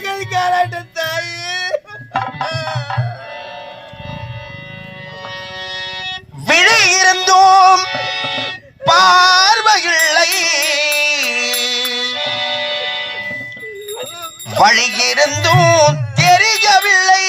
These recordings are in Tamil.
காலாட்ட தாய் விழி இருந்தும் பார்வையில்லை வழி இருந்தும் தெரியவில்லை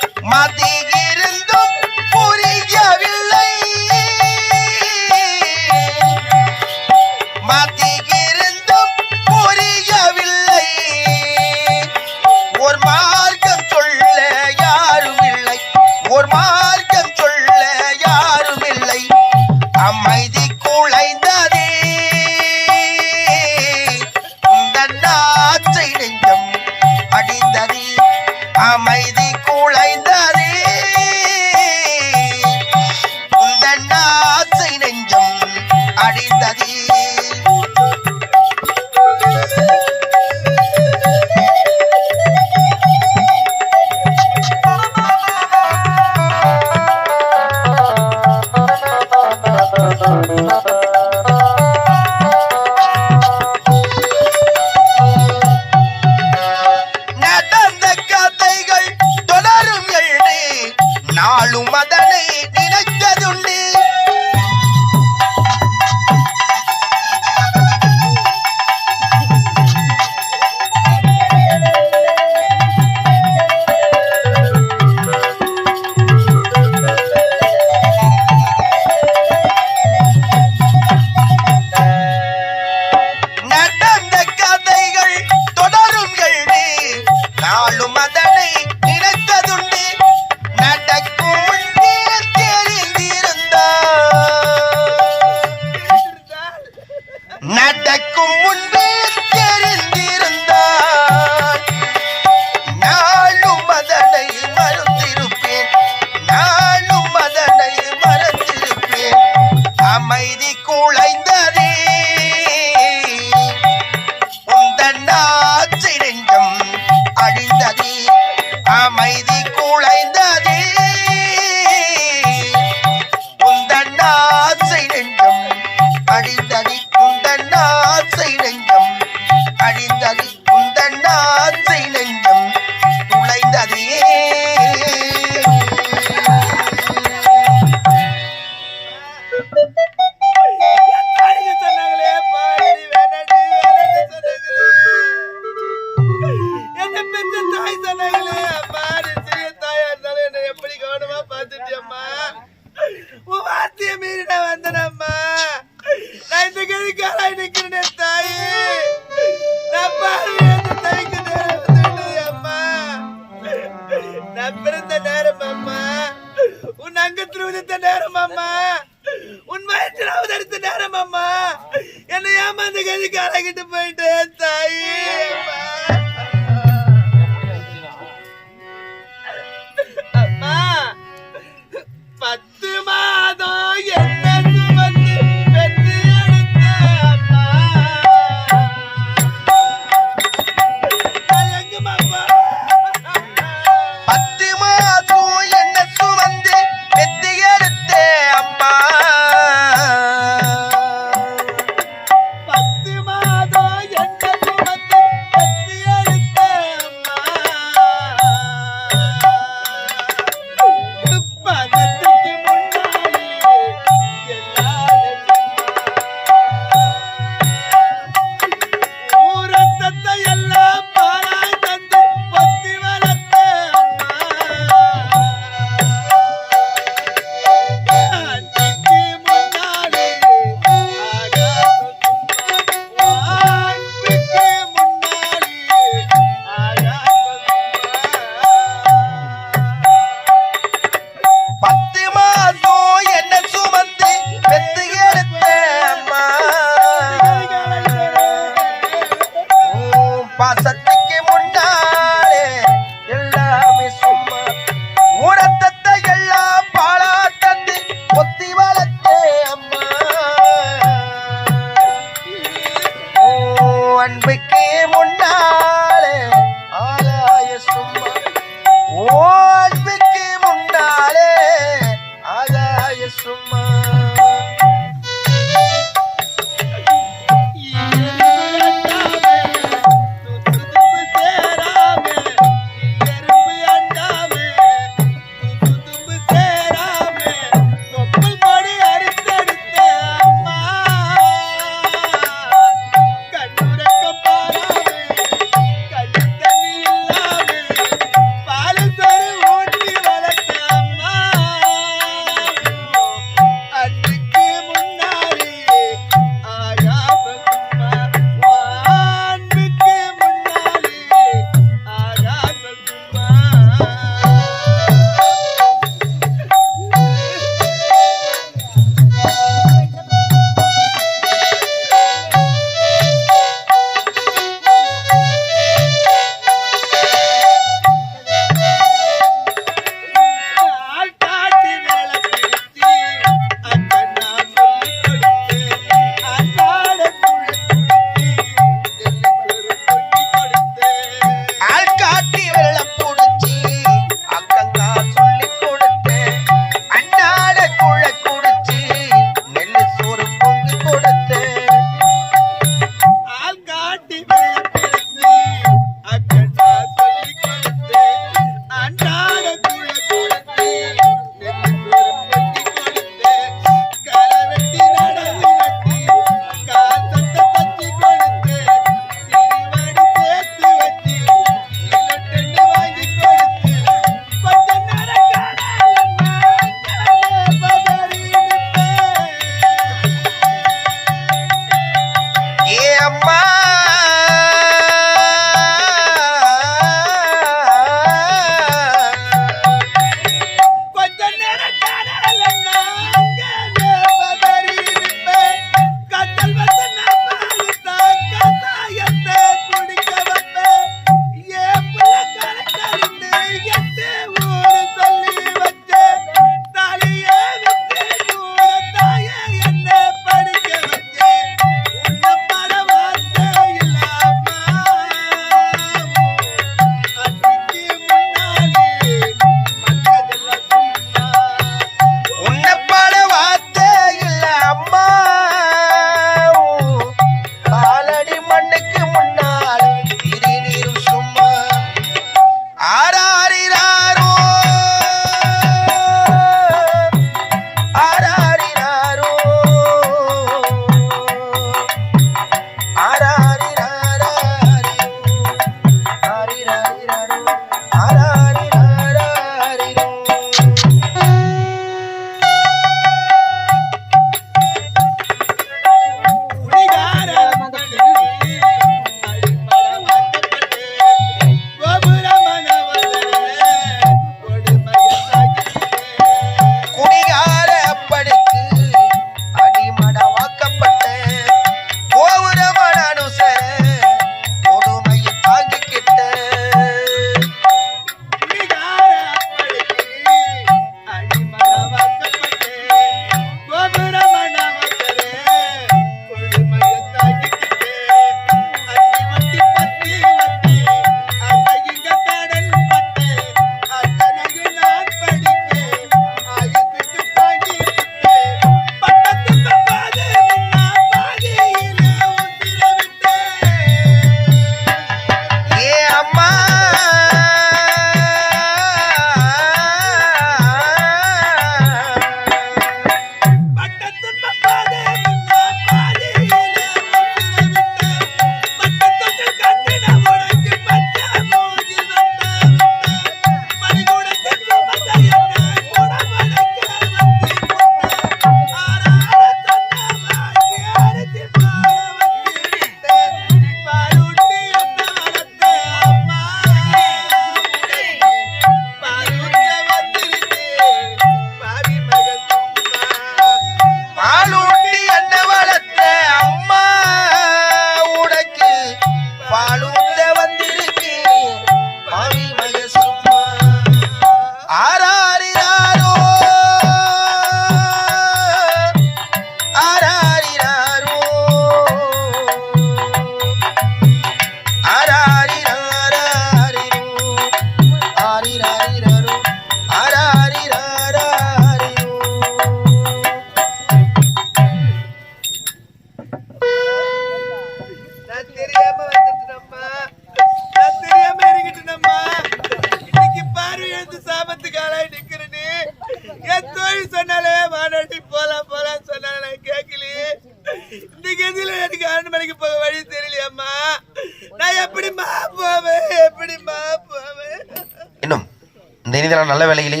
இனிதான நல்ல வேளையிலே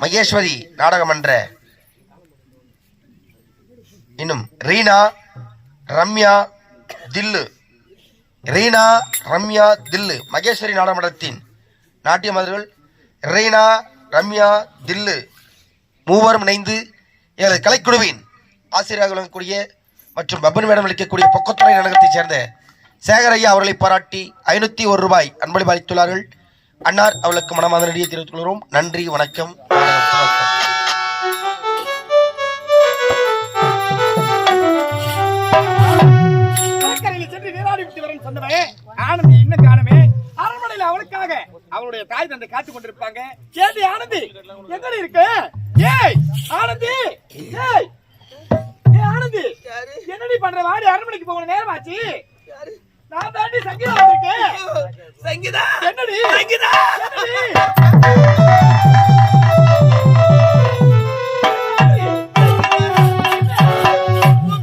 மகேஸ்வரி நாடகமன்ற இன்னும் ரீனா ரம்யா தில்லு மகேஸ்வரி நாடகமன்றத்தின் நாட்டியமாதர்கள் ரீனா ரம்யா தில்லு மூவரும் இணைந்து எனது கலைக்குழுவின் ஆசிரியராக வழங்கக்கூடிய மற்றும் பப்பன் மேடம் அளிக்கக்கூடிய பொக்கத்துறை நாடகத்தைச் சேர்ந்த சேகரையா அவர்களை பாராட்டி 501 ரூபாய் அன்பளிப்பு அளித்துள்ளார்கள். அன்னார் அவளுக்கு மனமார்ந்த நன்றியை தெரிவித்துக் கொள்கிறோம். நன்றி, வணக்கம். ஆனந்தி இன்னும் காணமே. அரண்மனையில் அவளுக்காக அவளுடைய தாய் தந்தை காத்துக் கொண்டிருப்பாங்க. கேட்டி ஆனந்தி எங்கடி இருக்கு? ஏய் ஆனந்தி, ஏய் ஆனந்தி, என்னடி பண்ற? வாடி, அரண்மனைக்கு போகணும், நேரமாச்சு. நான் தாண்டி சங்கீதா வந்திருக்கேன். சங்கீதா என்னடி? சங்கீதா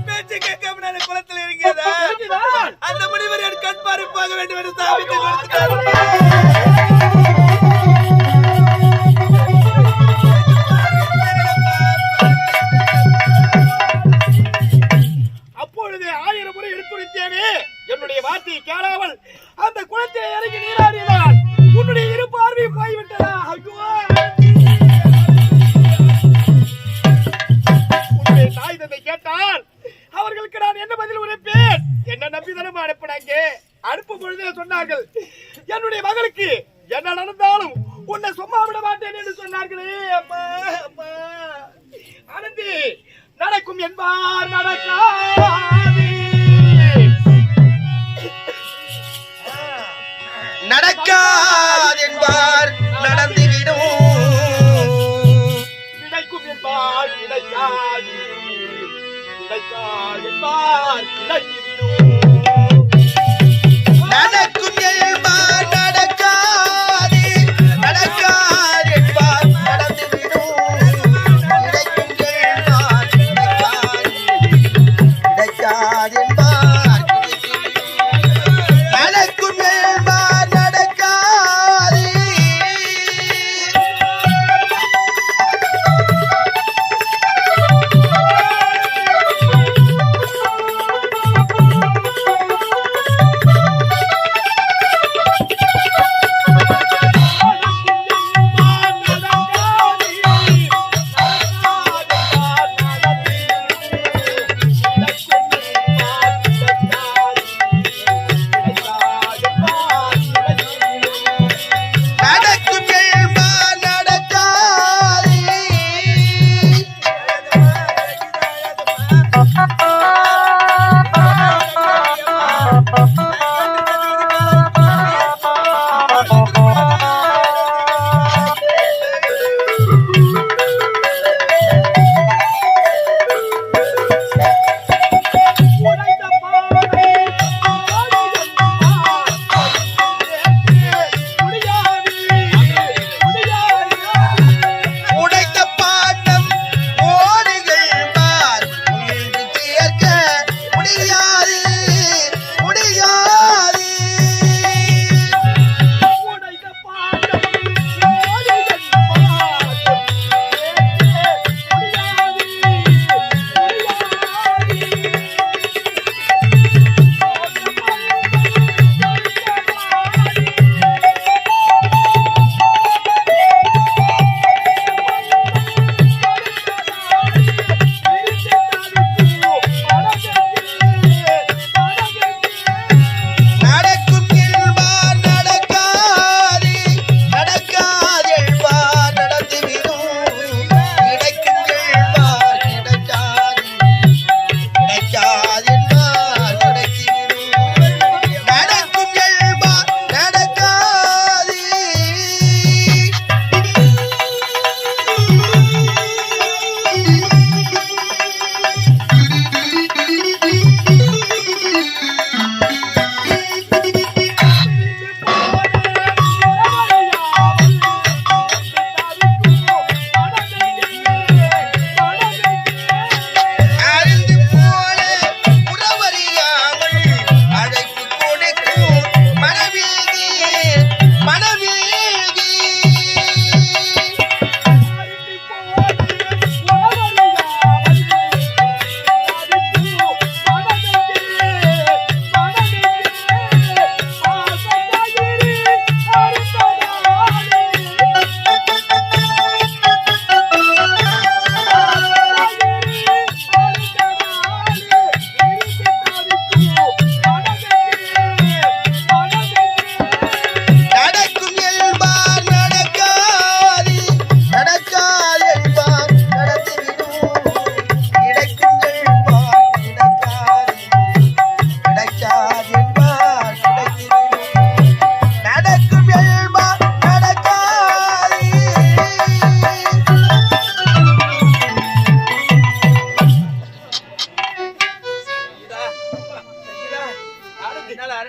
பேச்சு கேட்காம நான் குளத்தில் இருக்கிறதா? அந்த முனிவர் என் கண் பார்ப்பாக வேண்டும் என்று சாபித்து அப்பொழுது 1000 முறை எடுத்துரைத்தேனே, என்னுடைய வார்த்தையை கேளாமல் அந்த குளத்தை இறங்கி நீராடினான். உன்னுடைய இரு பார்வை போய்விட்டதா? உன்னுடைய தாய் தந்தை கேட்டால் அவர்களுக்கு நான் என்ன பதில் உரைப்பேன்? என்ன நம்பிதனம் அனுப்பினாங்க. அனுப்பும் பொழுதே சொன்னார்கள், என்னுடைய மகளுக்கு என்ன நடந்தாலும் உன்னை சும்மா விட மாட்டேன் என்று சொன்னார்களே. அம்மா அம்மா ஆனந்தி, நடக்கும் என்பார் நடக்காது, நடக்காது என்பார் நடந்துவிடும், கிடைக்கும் என்பார் கிடைக்காது, கிடைக்காது என்பார் கிடைத்துவிடும். நடக்கும் என்பார் நடக்காது, நடக்காது என்பார் நடந்துவிடும், கிடைக்கும் என்பார் கிடைக்காது, கிடைக்காது என்பார் நடக்கும் என்பார் நடக்காது.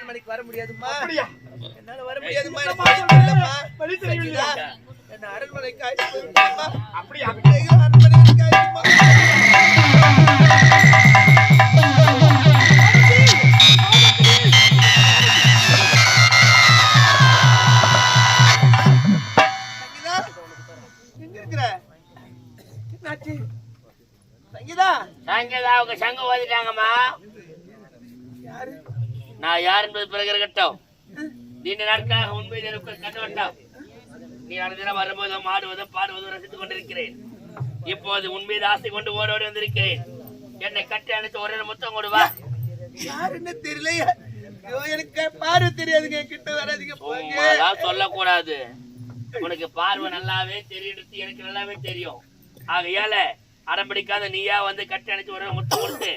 அரண்மனைக்கு வர முடியாதுமா. அப்படியா? என்னால வர முடியாதுமா. வழி தெரியவில்லையா? என்ன அரண்மனைக்கு அழைத்து போய்விடுமா? அப்படியா? அரண்மனைக்கு அழைத்துமா. அவங்க சங்கம் ஓதிட்டாங்கம்மா. நான் யார் என்பது பிறகு இருக்கட்டும். நீண்ட நாட்களாக உண்மையில் எனக்கு கண்டு வேண்டாம். நீ அனுதினம் வரும்போதும் ஆடுவதும் பாடுவதும் ரசித்துக் கொண்டிருக்கிறேன். இப்போது உண்மையில் ஆசை கொண்டு ஓடோடி வந்திருக்கிறேன். என்னை கட்டி அணைத்து ஒரு முத்தம் கொடுவா. யாருன்னு தெரியல. எனக்கு பார்வை தெரியாதுங்க. கிட்ட வராதிங்க. சொல்லக்கூடாது. உனக்கு பார்வை நல்லாவே தெரியும், எனக்கு நல்லாவே தெரியும். ஆகையால அடம்பிடிக்காத நீயா வந்து கட்டி அணைச்சு ஒரு முத்து கொடுத்து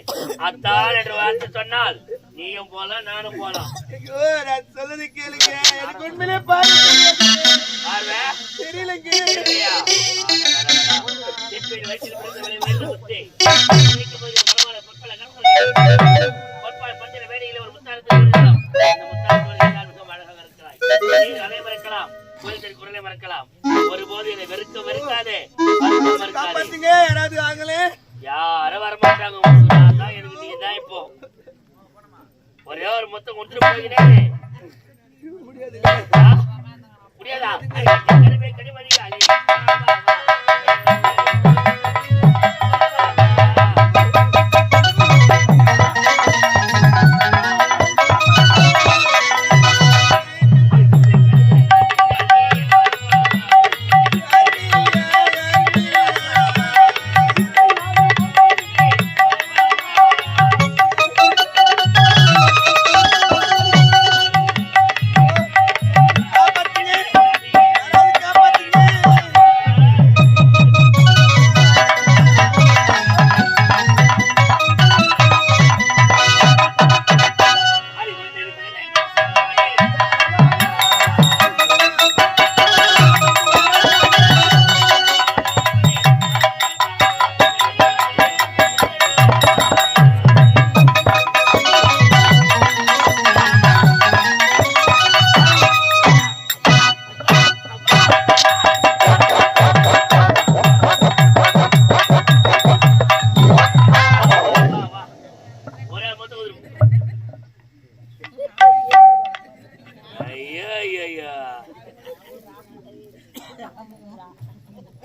அத்தான் என்று வார்த்தை சொன்னால் நீயும் போலாம் நானும் போலாம். சொல்லுது கேளுங்க. எனக்கு உண்மையிலே பார்வை தெரியலங்க. வேலையில ஒரு முத்தாரத்தை மறக்கலாம், குரலை மறக்கலாம். ஒருபோது என்னை வெறுக்காதே. யாராவது ஆகலே யாரும் வரமாட்டாங்க. எனக்கு நீ தான் இப்போ ஒரே ஒரு மொத்தம் கொண்டு போகிறேன். முடியாதா?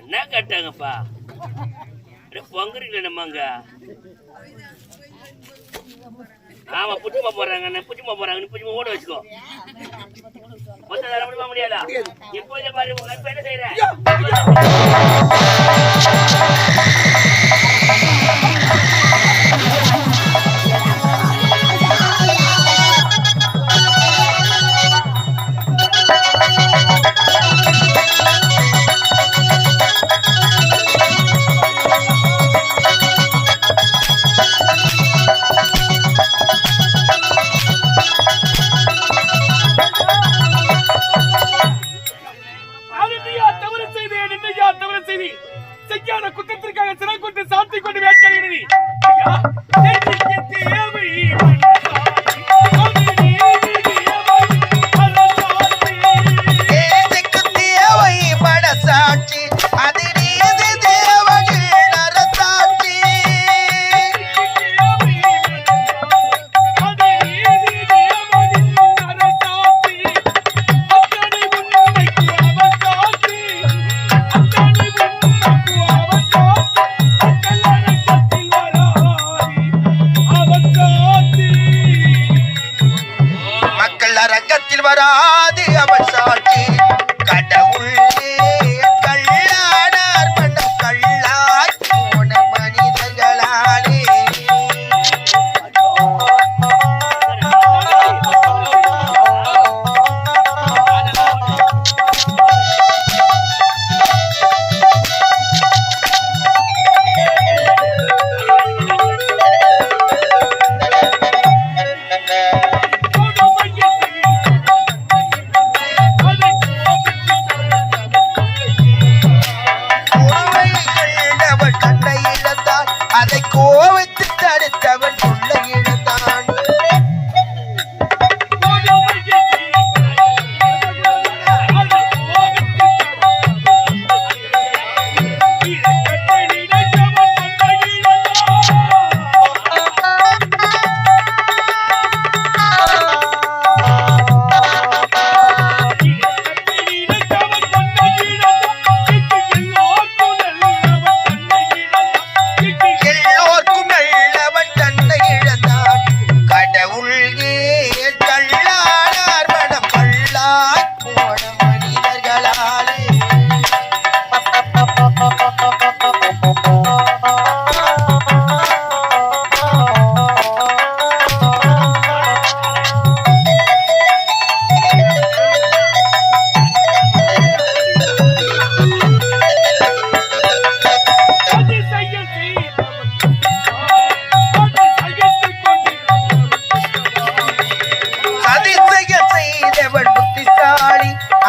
என்ன கேட்டாங்கப்பா? பொங்கறீங்க நம்மங்க. ஆமா புச்சுமா போறாங்க, புச்சுமா போறாங்க. நீ புச்சுமா ஓட வச்சுக்கோ. மொத்தம் தர முடியுமா? முடியாதா? இப்போ இதை பாரு, இப்ப என்ன செய்யற? குற்றத்திற்காக சிறை கொண்டு சாத்தி கொண்டு வேட்கிறாய். அரங்கத்தில் வராது அவன் சாட்சி. கடவுளே கள்ளானார் மனம் கள்ளாய் போன மனிதர்களாலே.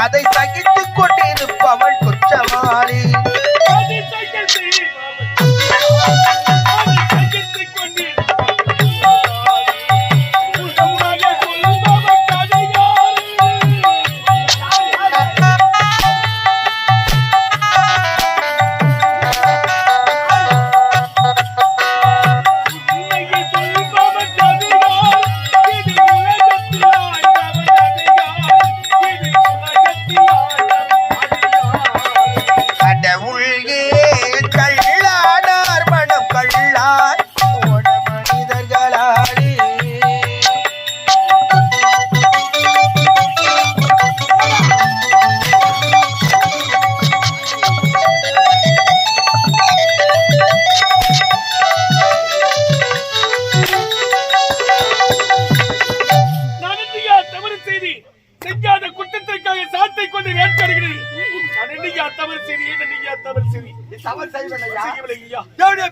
அதை சகித்துக் கொண்டிருப்பவள் குற்றவாளி.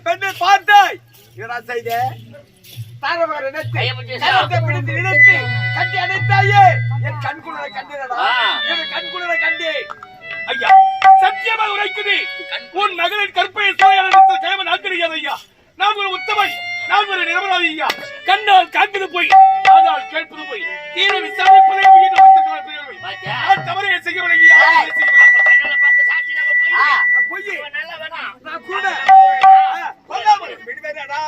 பெண்ணை பார்த்தாய் செய்த பிடித்து இணைத்து கட்டி அணைத்தாயே என் கண்குளர கண்டேனடா கண்குளர கண்டே ஐயா சத்தியமாக உரைக்குது உன் மகளின் கற்பையை சோழ கேமன் ஆக்கிரியாது ஐயா நான் ஒரு உத்தமன் நான் ஒரு நிரபராதி ஐயா கண்ணால் காண்பது போய் ஆதால் கேட்பது போய் தீர விசாரிப்பதை தவறையை செய்யவில்லை பொய் நான் கூட விடுவேடா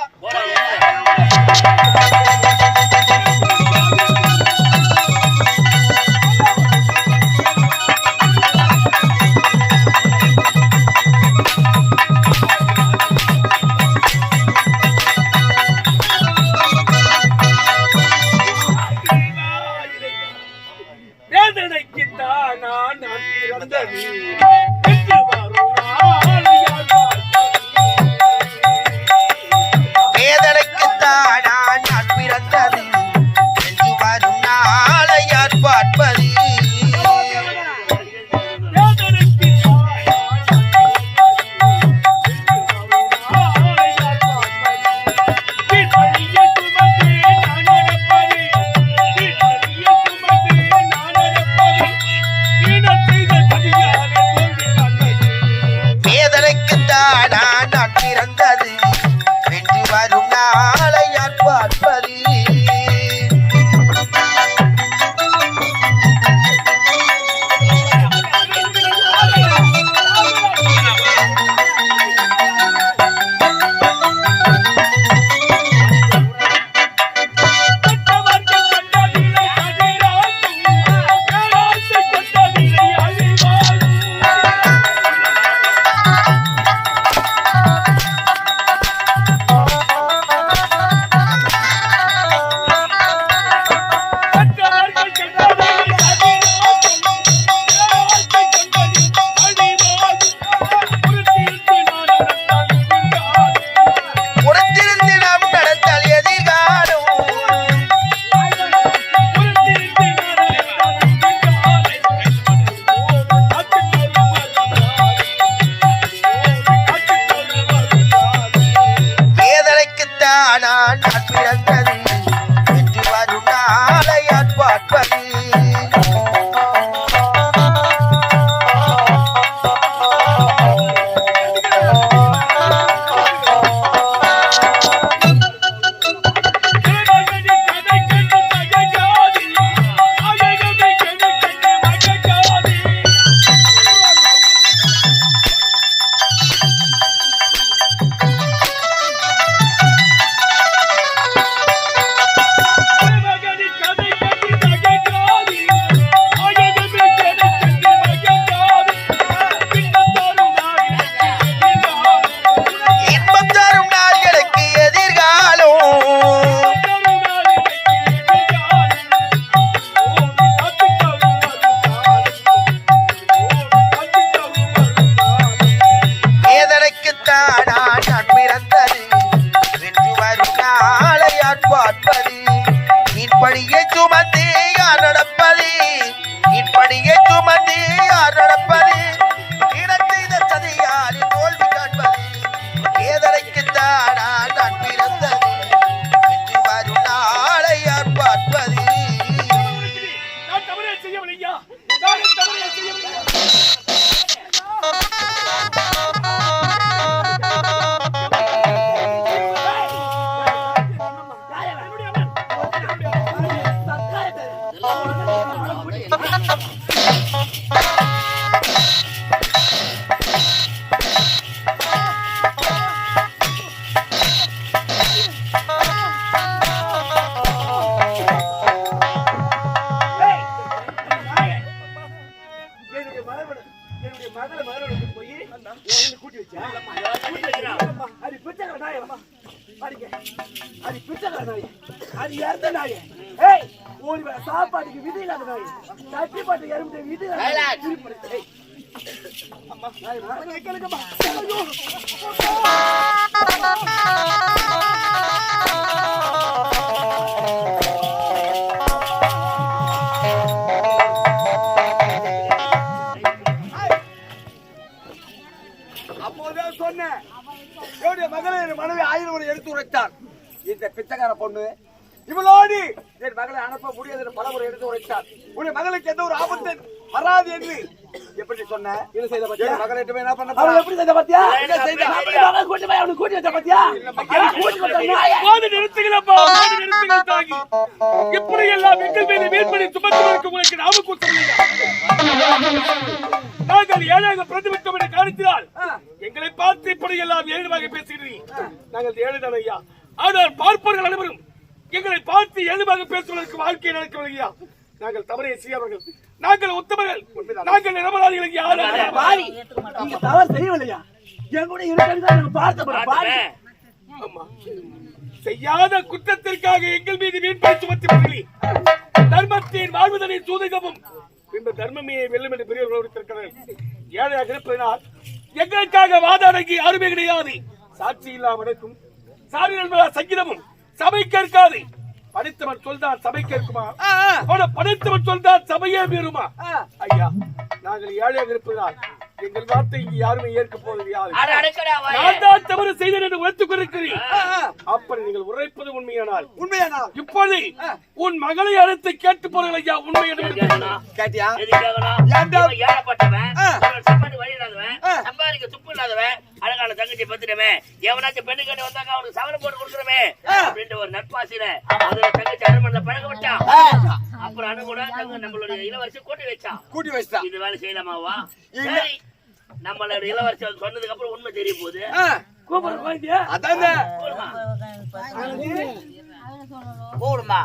செய்யவில்லையா சாப்பாட்டுக்கு விதி இல்லாத நாய் தட்டி பாட்டு எறும்பு விதி அப்போதான் சொன்னேன் என்னுடைய மகளை மனைவி 1000 எடுத்து உரைத்தார். இந்த பிச்சைக்கார பொண்ணு இவளோடு என் மகளை அனுப்ப முடியாது பலமுறை எடுத்து உரைத்தார். உன்னுடைய மகளுக்கு எந்த ஒரு ஆபத்து வராது என்று எப்படி சொன்ன? என்ன செய்த பத்தியா? மகளை என்ன பண்ண? அவ எப்படி செய்த பத்தியா? என்ன செய்த? மகளை கூட்டி போய் அவனை கூட்டி வச்ச பத்தியா? போது நிறுத்துங்களப்பா, போது நிறுத்துங்கள் தாகி. இப்படி எல்லாம் எங்கள் மீது வீண்படி சுமத்துவதற்கு உங்களுக்கு நாம கூட்டமில்லை. நாங்கள் ஏழையாக பிரதிபலித்தோம் என்ற காரணத்தினால் எங்களை பார்த்து இப்படி எல்லாம் ஏழுமாக பேசுகிறீர்கள். நாங்கள் ஏழைதான் ஐயா. ஆனால் பார்ப்பவர்கள் அனைவரும் எங்களை பார்த்து ஏழுமாக பேசுவதற்கு வாழ்க்கை நடக்கவில்லையா? நாங்கள் தவறை செய்யவர்கள், நாங்கள் உத்தமர்கள், நாங்கள் நிரபராதிகள். யாரும் நீங்க தவறு செய்யவில்லையா? எங்களுடைய இருக்கிறது பார்த்த அம்மா, செய்யாத குற்றத்திற்காக எங்கள் மீது வீண்படி சுமத்தி தர்மத்தின் வாழ்வதனை சூதகமும் இந்த தர்மமே வெல்லும் என்று பெரியவர்கள் ஏழையாக இருப்பதனால் எங்களுக்காக வாதாடங்கி யாருமே கிடையாது. சாட்சி இல்லாமல் நடக்கும் சாரி சங்கீதமும் சபை கேட்காது. படித்தவன் சொல்தான் சபை கேட்குமா? படித்தவன் சொல்தான் சபையே மீறுமா? ஐயா, நாங்கள் ஏழையாக இருப்பதால் எங்கள் வார்த்தை இங்கு யாருமே ஏற்க போவது யாரு? நான் தான் தவறு செய்தேன் என்று உழைத்துக் கொண்டிருக்கிறேன். அப்படி நீங்கள் உரைப்பது உண்மையானால் இப்போது உன் மகளை அழைத்து கேட்டு போறீர்கள் ஐயா. உண்மை கேட்டியா? சம்பாதிக்க துப்பு இல்லாதவன், அழகான தங்கச்சி பத்துட்டமே, எவனாச்சும் பெண்ணு கேட்டு வந்தாங்க அவனுக்கு சவரம் போட்டு கொடுக்குறமே அப்படின்ற ஒரு நட்பாசில அதோட தங்கச்சி அருமணத்தை பழக விட்டான். அப்புறம் அனுகூட நம்மளுடைய இளவரசி கூட்டி வச்சா. இது வேலை செய்யலாமாவா? சரி, நம்மளோட இளவரசி சொன்னதுக்கு அப்புறம் உண்மை தெரிய போகுது. அதான் போடுமா